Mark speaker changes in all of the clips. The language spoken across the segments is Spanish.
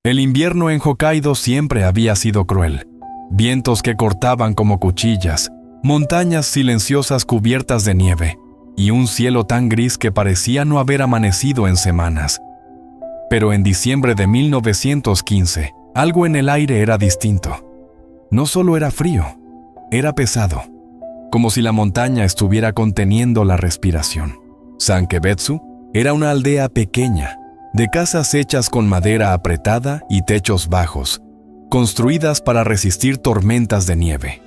Speaker 1: El invierno en Hokkaido siempre había sido cruel. Vientos que cortaban como cuchillas, montañas silenciosas cubiertas de nieve y un cielo tan gris que parecía no haber amanecido en semanas. Pero en diciembre de 1915, algo en el aire era distinto. No solo era frío, era pesado, como si la montaña estuviera conteniendo la respiración. Sankebetsu era una aldea pequeña, de casas hechas con madera apretada y techos bajos, construidas para resistir tormentas de nieve.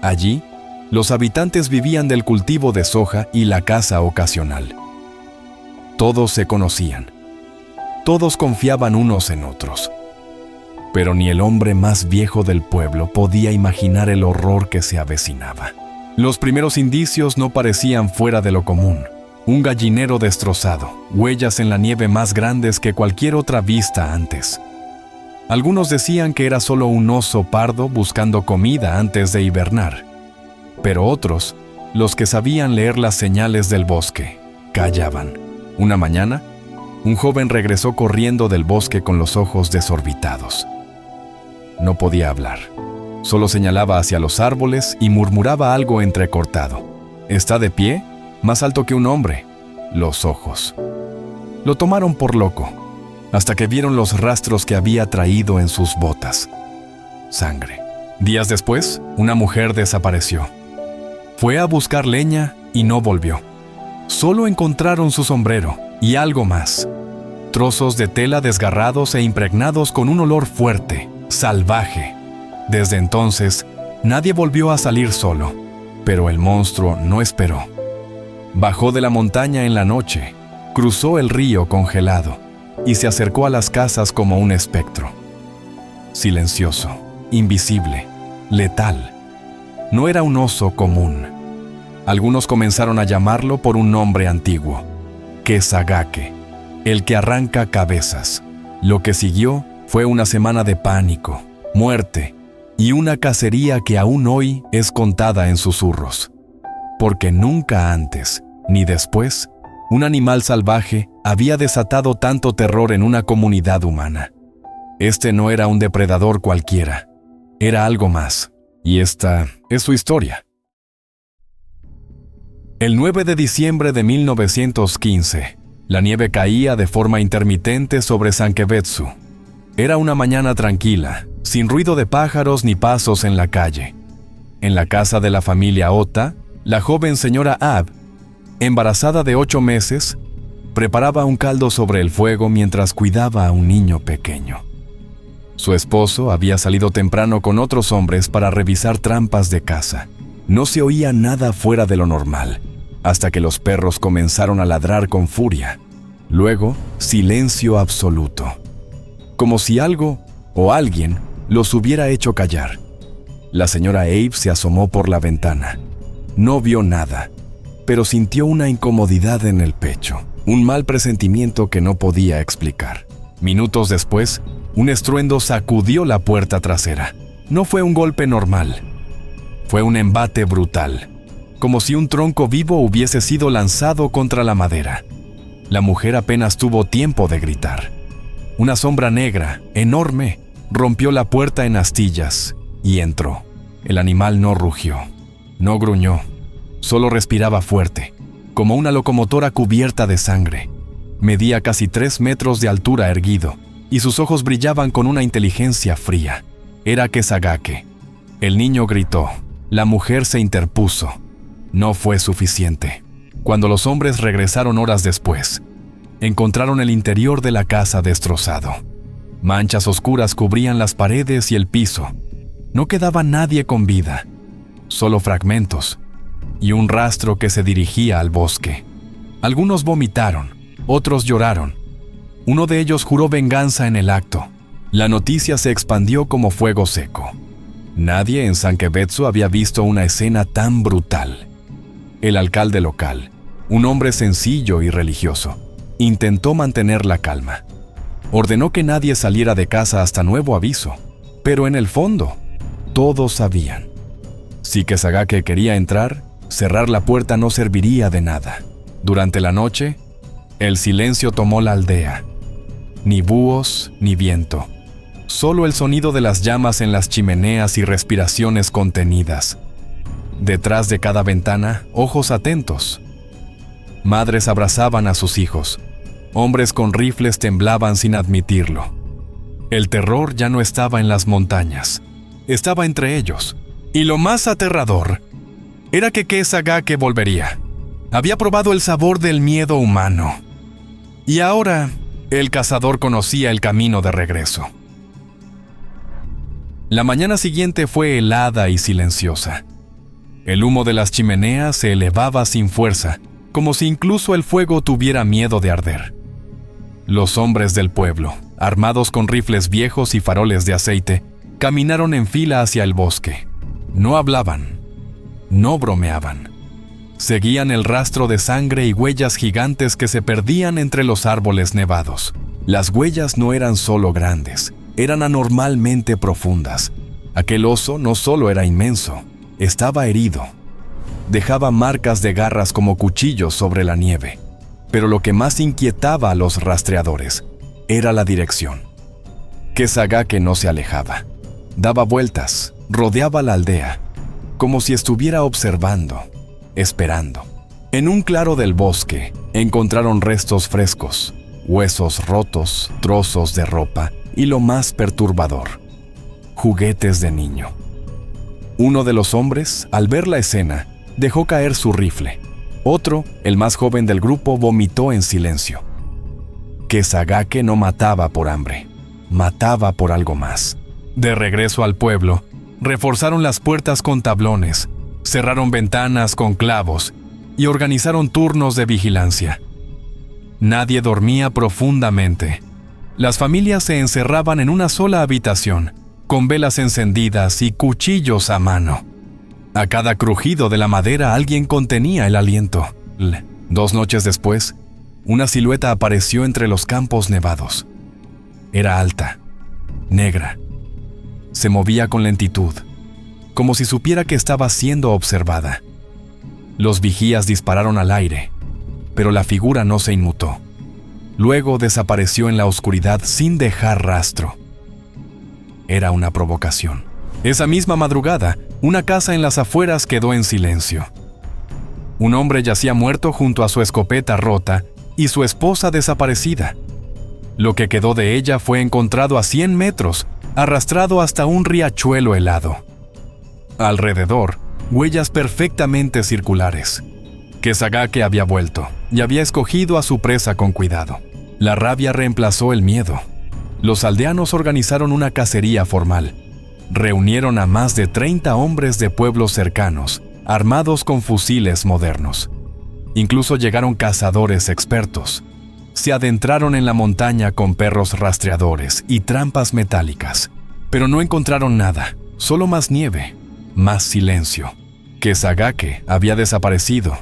Speaker 1: Allí, los habitantes vivían del cultivo de soja y la caza ocasional. Todos se conocían. Todos confiaban unos en otros. Pero ni el hombre más viejo del pueblo podía imaginar el horror que se avecinaba. Los primeros indicios no parecían fuera de lo común. Un gallinero destrozado, huellas en la nieve más grandes que cualquier otra vista antes. Algunos decían que era solo un oso pardo buscando comida antes de hibernar. Pero otros, los que sabían leer las señales del bosque, callaban. Una mañana, un joven regresó corriendo del bosque con los ojos desorbitados. No podía hablar. Solo señalaba hacia los árboles y murmuraba algo entrecortado. ¿Está de pie? Más alto que un hombre. Los ojos. Lo tomaron por loco, hasta que vieron los rastros que había traído en sus botas. Sangre. Días después, una mujer desapareció. Fue a buscar leña y no volvió. Solo encontraron su sombrero y algo más. Trozos de tela desgarrados e impregnados con un olor fuerte, salvaje. Desde entonces, nadie volvió a salir solo, pero el monstruo no esperó. Bajó de la montaña en la noche, cruzó el río congelado y se acercó a las casas como un espectro. Silencioso, invisible, letal. No era un oso común. Algunos comenzaron a llamarlo por un nombre antiguo, Kesagake, el que arranca cabezas. Lo que siguió fue una semana de pánico, muerte y una cacería que aún hoy es contada en susurros. Porque nunca antes, ni después, un animal salvaje había desatado tanto terror en una comunidad humana. Este no era un depredador cualquiera, era algo más, y esta es su historia. El 9 de diciembre de 1915, la nieve caía de forma intermitente sobre Sankebetsu. Era una mañana tranquila, sin ruido de pájaros ni pasos en la calle. En la casa de la familia Ota, la joven señora Ab, embarazada de 8 meses, preparaba un caldo sobre el fuego mientras cuidaba a un niño pequeño. Su esposo había salido temprano con otros hombres para revisar trampas de caza. No se oía nada fuera de lo normal, hasta que los perros comenzaron a ladrar con furia. Luego, silencio absoluto, como si algo o alguien los hubiera hecho callar. La señora Abe se asomó por la ventana. No vio nada, pero sintió una incomodidad en el pecho, un mal presentimiento que no podía explicar. Minutos después, un estruendo sacudió la puerta trasera. No fue un golpe normal, fue un embate brutal, como si un tronco vivo hubiese sido lanzado contra la madera. La mujer apenas tuvo tiempo de gritar. Una sombra negra, enorme, rompió la puerta en astillas y entró. El animal no rugió, no gruñó, solo respiraba fuerte, como una locomotora cubierta de sangre. Medía casi 3 metros de altura erguido, y sus ojos brillaban con una inteligencia fría. Era Kesagake. El niño gritó. La mujer se interpuso. No fue suficiente. Cuando los hombres regresaron horas después, encontraron el interior de la casa destrozado. Manchas oscuras cubrían las paredes y el piso. No quedaba nadie con vida, solo fragmentos y un rastro que se dirigía al bosque. Algunos vomitaron, otros lloraron. Uno de ellos juró venganza en el acto. La noticia se expandió como fuego seco. Nadie en Sankebetsu había visto una escena tan brutal. El alcalde local, un hombre sencillo y religioso, intentó mantener la calma. Ordenó que nadie saliera de casa hasta nuevo aviso, pero en el fondo, todos sabían. Si Kesagake quería entrar, cerrar la puerta no serviría de nada. Durante la noche, el silencio tomó la aldea. ni búhos, ni viento. Solo el sonido de las llamas en las chimeneas y respiraciones contenidas. Detrás de cada ventana, ojos atentos. Madres abrazaban a sus hijos. Hombres con rifles temblaban sin admitirlo. El terror ya no estaba en las montañas, estaba entre ellos. Y lo más aterrador era que Kesagake volvería. Había probado el sabor del miedo humano. Y ahora, el cazador conocía el camino de regreso. La mañana siguiente fue helada y silenciosa. El humo de las chimeneas se elevaba sin fuerza, como si incluso el fuego tuviera miedo de arder. Los hombres del pueblo, armados con rifles viejos y faroles de aceite, caminaron en fila hacia el bosque. No hablaban, no bromeaban. Seguían el rastro de sangre y huellas gigantes que se perdían entre los árboles nevados. Las huellas no eran solo grandes, eran anormalmente profundas. Aquel oso no solo era inmenso, estaba herido. Dejaba marcas de garras como cuchillos sobre la nieve. Pero lo que más inquietaba a los rastreadores era la dirección. Kesagake no se alejaba. Daba vueltas, rodeaba la aldea, como si estuviera observando, esperando. En un claro del bosque encontraron restos frescos, huesos rotos, trozos de ropa y lo más perturbador, juguetes de niño. Uno de los hombres, al ver la escena, dejó caer su rifle. Otro, el más joven del grupo, vomitó en silencio. Kesagake no mataba por hambre, mataba por algo más. De regreso al pueblo, reforzaron las puertas con tablones, cerraron ventanas con clavos y organizaron turnos de vigilancia. Nadie dormía profundamente. Las familias se encerraban en una sola habitación, con velas encendidas y cuchillos a mano. A cada crujido de la madera alguien contenía el aliento. 2 noches después, una silueta apareció entre los campos nevados. Era alta, negra. Se movía con lentitud, como si supiera que estaba siendo observada. Los vigías dispararon al aire, pero la figura no se inmutó. Luego desapareció en la oscuridad sin dejar rastro. Era una provocación. Esa misma madrugada, una casa en las afueras quedó en silencio. Un hombre yacía muerto junto a su escopeta rota y su esposa desaparecida. Lo que quedó de ella fue encontrado a 100 metros, arrastrado hasta un riachuelo helado. Alrededor, huellas perfectamente circulares. Kesagake había vuelto y había escogido a su presa con cuidado. La rabia reemplazó el miedo. Los aldeanos organizaron una cacería formal. Reunieron a más de 30 hombres de pueblos cercanos, armados con fusiles modernos. Incluso llegaron cazadores expertos. Se adentraron en la montaña con perros rastreadores y trampas metálicas. Pero no encontraron nada, solo más nieve, más silencio. Kesagake había desaparecido,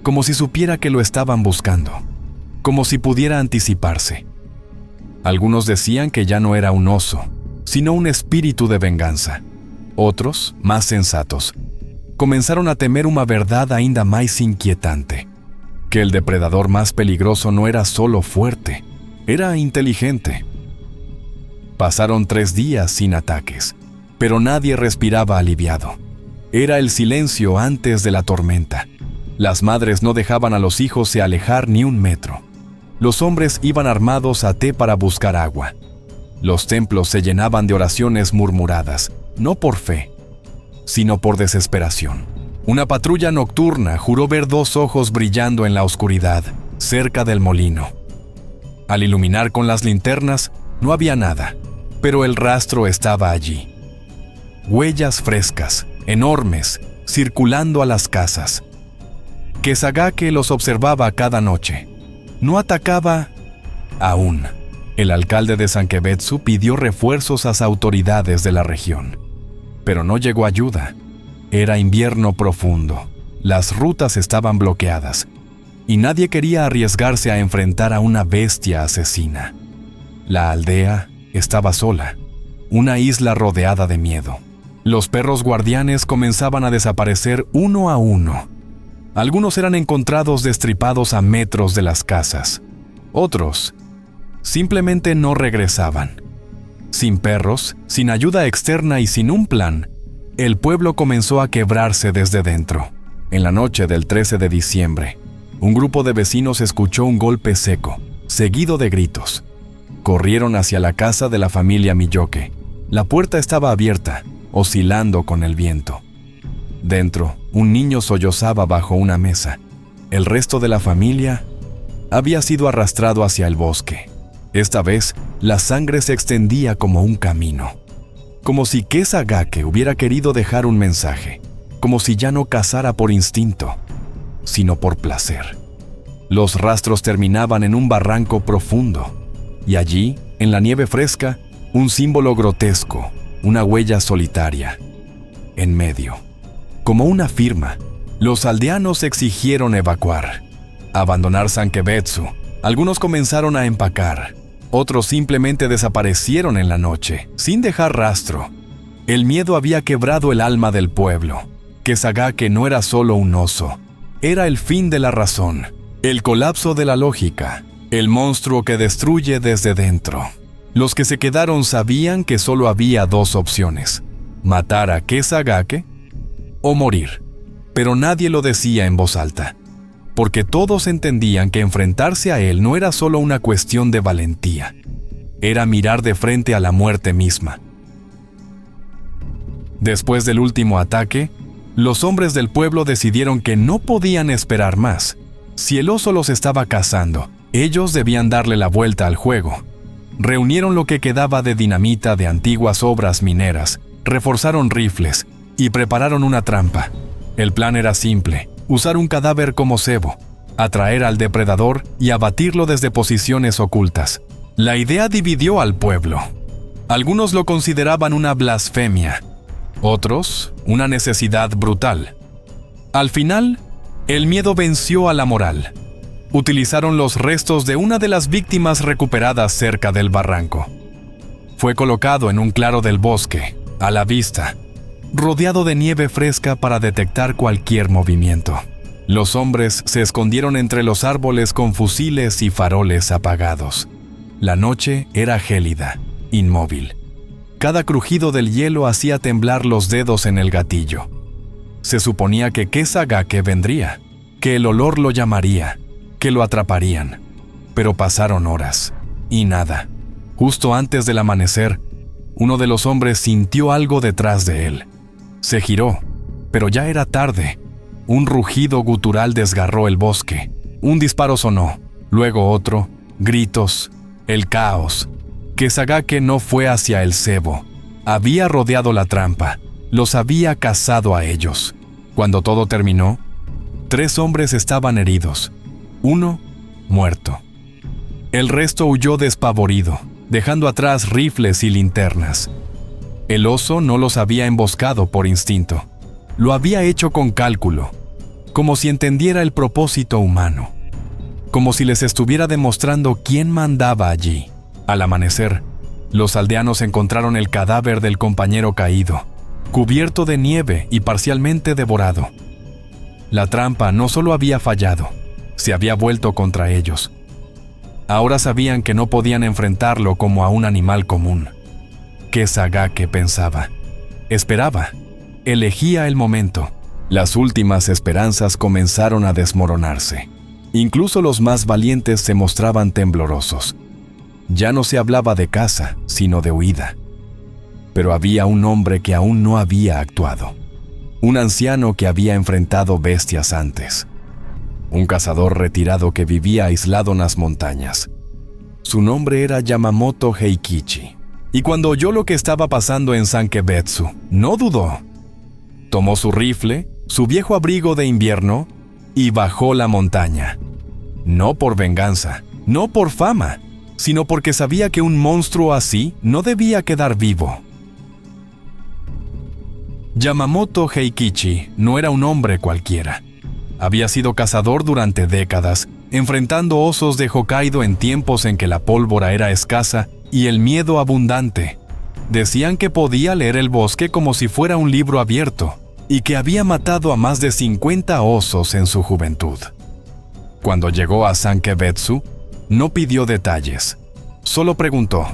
Speaker 1: como si supiera que lo estaban buscando, como si pudiera anticiparse. Algunos decían que ya no era un oso, sino un espíritu de venganza. Otros, más sensatos, comenzaron a temer una verdad ainda más inquietante, que el depredador más peligroso no era solo fuerte, era inteligente. Pasaron 3 días sin ataques, pero nadie respiraba aliviado. Era el silencio antes de la tormenta. Las madres no dejaban a los hijos se alejar ni un metro. Los hombres iban armados a té para buscar agua. Los templos se llenaban de oraciones murmuradas, no por fe, sino por desesperación. Una patrulla nocturna juró ver 2 ojos brillando en la oscuridad, cerca del molino. Al iluminar con las linternas, no había nada, pero el rastro estaba allí. Huellas frescas, enormes, circulando a las casas. Kesagake los observaba cada noche. No atacaba aún. El alcalde de Sankebetsu pidió refuerzos a las autoridades de la región, pero no llegó ayuda. Era invierno profundo, las rutas estaban bloqueadas y nadie quería arriesgarse a enfrentar a una bestia asesina. La aldea estaba sola, una isla rodeada de miedo. Los perros guardianes comenzaban a desaparecer uno a uno. Algunos eran encontrados destripados a metros de las casas. Otros simplemente no regresaban. Sin perros, sin ayuda externa y sin un plan, el pueblo comenzó a quebrarse desde dentro. En la noche del 13 de diciembre, un grupo de vecinos escuchó un golpe seco, seguido de gritos. Corrieron hacia la casa de la familia Milloque. La puerta estaba abierta, oscilando con el viento. Dentro, un niño sollozaba bajo una mesa. El resto de la familia había sido arrastrado hacia el bosque. Esta vez, la sangre se extendía como un camino. Como si Kesagake hubiera querido dejar un mensaje. Como si ya no cazara por instinto, sino por placer. Los rastros terminaban en un barranco profundo. Y allí, en la nieve fresca, un símbolo grotesco, una huella solitaria. En medio, como una firma, los aldeanos exigieron evacuar, abandonar Sankebetsu. Algunos comenzaron a empacar, otros simplemente desaparecieron en la noche, sin dejar rastro. El miedo había quebrado el alma del pueblo. Kesagake no era solo un oso, era el fin de la razón, el colapso de la lógica, el monstruo que destruye desde dentro. Los que se quedaron sabían que solo había dos opciones: matar a Kesagake o morir. Pero nadie lo decía en voz alta, porque todos entendían que enfrentarse a él no era solo una cuestión de valentía, era mirar de frente a la muerte misma. Después del último ataque, los hombres del pueblo decidieron que no podían esperar más. Si el oso los estaba cazando, ellos debían darle la vuelta al juego. Reunieron lo que quedaba de dinamita de antiguas obras mineras, reforzaron rifles y prepararon una trampa. El plan era simple: usar un cadáver como cebo, atraer al depredador y abatirlo desde posiciones ocultas. La idea dividió al pueblo. Algunos lo consideraban una blasfemia, otros una necesidad brutal. Al final, el miedo venció a la moral. Utilizaron los restos de una de las víctimas recuperadas cerca del barranco. Fue colocado en un claro del bosque, a la vista, rodeado de nieve fresca para detectar cualquier movimiento. Los hombres se escondieron entre los árboles con fusiles y faroles apagados. La noche era gélida, inmóvil. Cada crujido del hielo hacía temblar los dedos en el gatillo. Se suponía que Kesagake vendría, que el olor lo llamaría, que lo atraparían. Pero pasaron horas, y nada. Justo antes del amanecer, uno de los hombres sintió algo detrás de él. Se giró, pero ya era tarde. Un rugido gutural desgarró el bosque. Un disparo sonó, luego otro, gritos, el caos. Kesagake no fue hacia el cebo. Había rodeado la trampa. Los había cazado a ellos. Cuando todo terminó, 3 hombres estaban heridos. Uno, muerto. El resto huyó despavorido, dejando atrás rifles y linternas. El oso no los había emboscado por instinto. Lo había hecho con cálculo, como si entendiera el propósito humano, como si les estuviera demostrando quién mandaba allí. Al amanecer, los aldeanos encontraron el cadáver del compañero caído, cubierto de nieve y parcialmente devorado. La trampa no solo había fallado, se había vuelto contra ellos. Ahora sabían que no podían enfrentarlo como a un animal común. Kesagake pensaba, esperaba, elegía el momento. Las últimas esperanzas comenzaron a desmoronarse. Incluso los más valientes se mostraban temblorosos. Ya no se hablaba de caza, sino de huida. Pero había un hombre que aún no había actuado. Un anciano que había enfrentado bestias antes. Un cazador retirado que vivía aislado en las montañas. Su nombre era Yamamoto Heikichi. Y cuando oyó lo que estaba pasando en Sankebetsu, no dudó. Tomó su rifle, su viejo abrigo de invierno, y bajó la montaña. No por venganza, no por fama, sino porque sabía que un monstruo así no debía quedar vivo. Yamamoto Heikichi no era un hombre cualquiera. Había sido cazador durante décadas, enfrentando osos de Hokkaido en tiempos en que la pólvora era escasa y el miedo abundante. Decían que podía leer el bosque como si fuera un libro abierto, y que había matado a más de 50 osos en su juventud. Cuando llegó a Sankebetsu, no pidió detalles. Solo preguntó,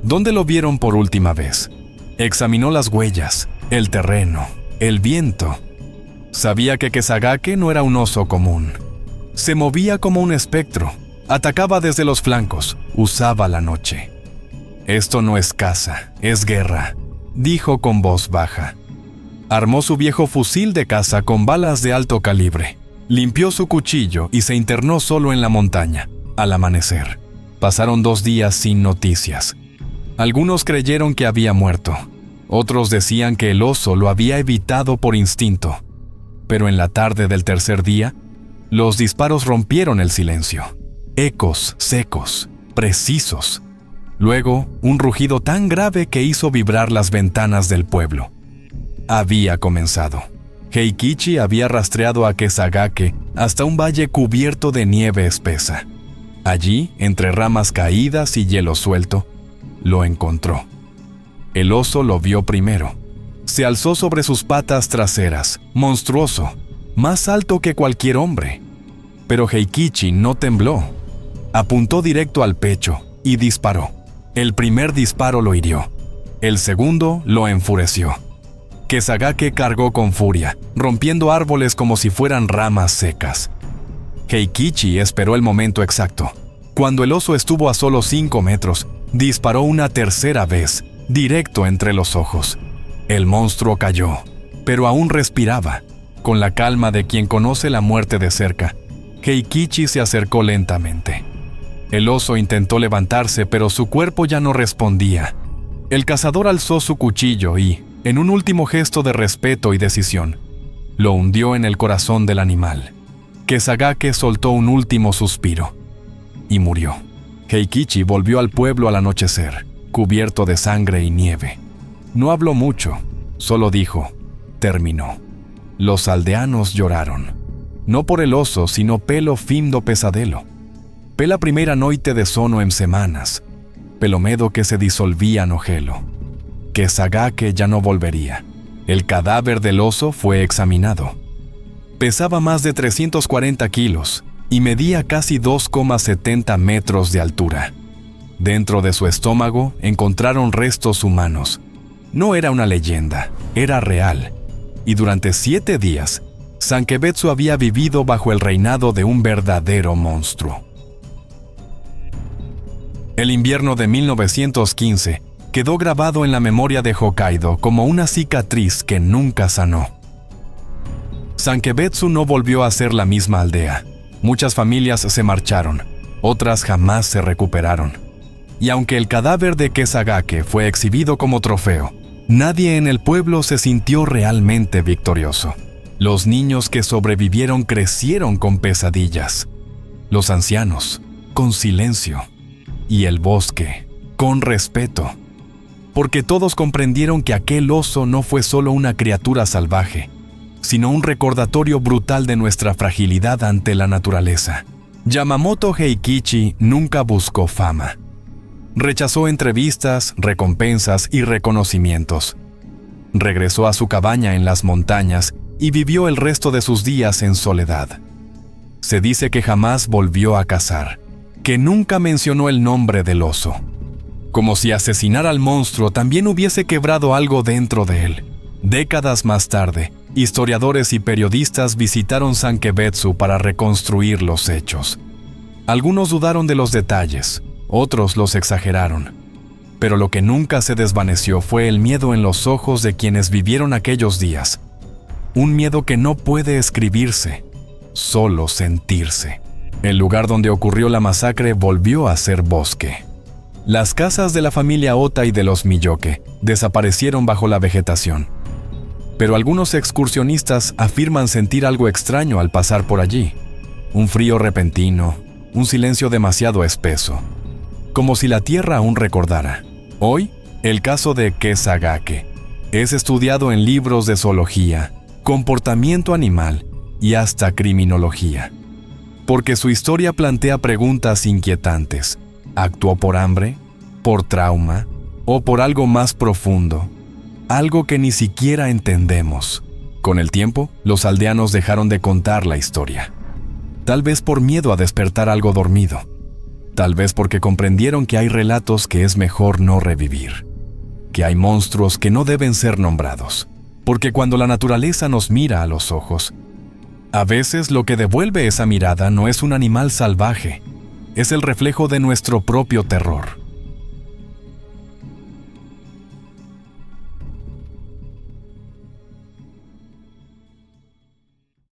Speaker 1: ¿dónde lo vieron por última vez? Examinó las huellas, el terreno, el viento. Sabía que Kesagake no era un oso común. Se movía como un espectro, atacaba desde los flancos, usaba la noche. «Esto no es caza, es guerra», dijo con voz baja. Armó su viejo fusil de caza con balas de alto calibre, limpió su cuchillo y se internó solo en la montaña, al amanecer. Pasaron 2 días sin noticias. Algunos creyeron que había muerto, otros decían que el oso lo había evitado por instinto. Pero en la tarde del tercer día, los disparos rompieron el silencio. Ecos secos, precisos. Luego, un rugido tan grave que hizo vibrar las ventanas del pueblo. Había comenzado. Heikichi había rastreado a Kesagake hasta un valle cubierto de nieve espesa. Allí, entre ramas caídas y hielo suelto, lo encontró. El oso lo vio primero. Se alzó sobre sus patas traseras, monstruoso, más alto que cualquier hombre. Pero Heikichi no tembló. Apuntó directo al pecho y disparó. El primer disparo lo hirió. El segundo lo enfureció. Kesagake cargó con furia, rompiendo árboles como si fueran ramas secas. Heikichi esperó el momento exacto. Cuando el oso estuvo a solo 5 metros, disparó una tercera vez, directo entre los ojos. El monstruo cayó, pero aún respiraba. Con la calma de quien conoce la muerte de cerca, Heikichi se acercó lentamente. El oso intentó levantarse, pero su cuerpo ya no respondía. El cazador alzó su cuchillo y, en un último gesto de respeto y decisión, lo hundió en el corazón del animal. Kesagake soltó un último suspiro y murió. Heikichi volvió al pueblo al anochecer, cubierto de sangre y nieve. No habló mucho, solo dijo, terminó. Los aldeanos lloraron, no por el oso, sino pelo fin do pesadelo. Pela primeira noite de sono en semanas, pelo medo que se disolvía no gelo. Kesagake ya no volvería. El cadáver del oso fue examinado. Pesaba más de 340 kilos y medía casi 2,70 metros de altura. Dentro de su estómago encontraron restos humanos. No era una leyenda, era real. Y durante 7 días, Sankebetsu había vivido bajo el reinado de un verdadero monstruo. El invierno de 1915 quedó grabado en la memoria de Hokkaido como una cicatriz que nunca sanó. Sankebetsu no volvió a ser la misma aldea. Muchas familias se marcharon, otras jamás se recuperaron. Y aunque el cadáver de Kesagake fue exhibido como trofeo, nadie en el pueblo se sintió realmente victorioso. Los niños que sobrevivieron crecieron con pesadillas. Los ancianos, con silencio. Y el bosque, con respeto. Porque todos comprendieron que aquel oso no fue solo una criatura salvaje, sino un recordatorio brutal de nuestra fragilidad ante la naturaleza. Yamamoto Heikichi nunca buscó fama. Rechazó entrevistas, recompensas y reconocimientos. Regresó a su cabaña en las montañas y vivió el resto de sus días en soledad. Se dice que jamás volvió a cazar, que nunca mencionó el nombre del oso. Como si asesinar al monstruo también hubiese quebrado algo dentro de él. Décadas más tarde, historiadores y periodistas visitaron Sankebetsu para reconstruir los hechos. Algunos dudaron de los detalles, otros los exageraron. Pero lo que nunca se desvaneció fue el miedo en los ojos de quienes vivieron aquellos días. Un miedo que no puede escribirse, solo sentirse. El lugar donde ocurrió la masacre volvió a ser bosque. Las casas de la familia Ota y de los Miyoke desaparecieron bajo la vegetación. Pero algunos excursionistas afirman sentir algo extraño al pasar por allí. Un frío repentino, un silencio demasiado espeso, como si la tierra aún recordara. Hoy, el caso de Kesagake es estudiado en libros de zoología, comportamiento animal y hasta criminología. Porque su historia plantea preguntas inquietantes. ¿Actuó por hambre, por trauma o por algo más profundo? Algo que ni siquiera entendemos. Con el tiempo, los aldeanos dejaron de contar la historia. Tal vez por miedo a despertar algo dormido. Tal vez porque comprendieron que hay relatos que es mejor no revivir, que hay monstruos que no deben ser nombrados, porque cuando la naturaleza nos mira a los ojos, a veces lo que devuelve esa mirada no es un animal salvaje, es el reflejo de nuestro propio terror.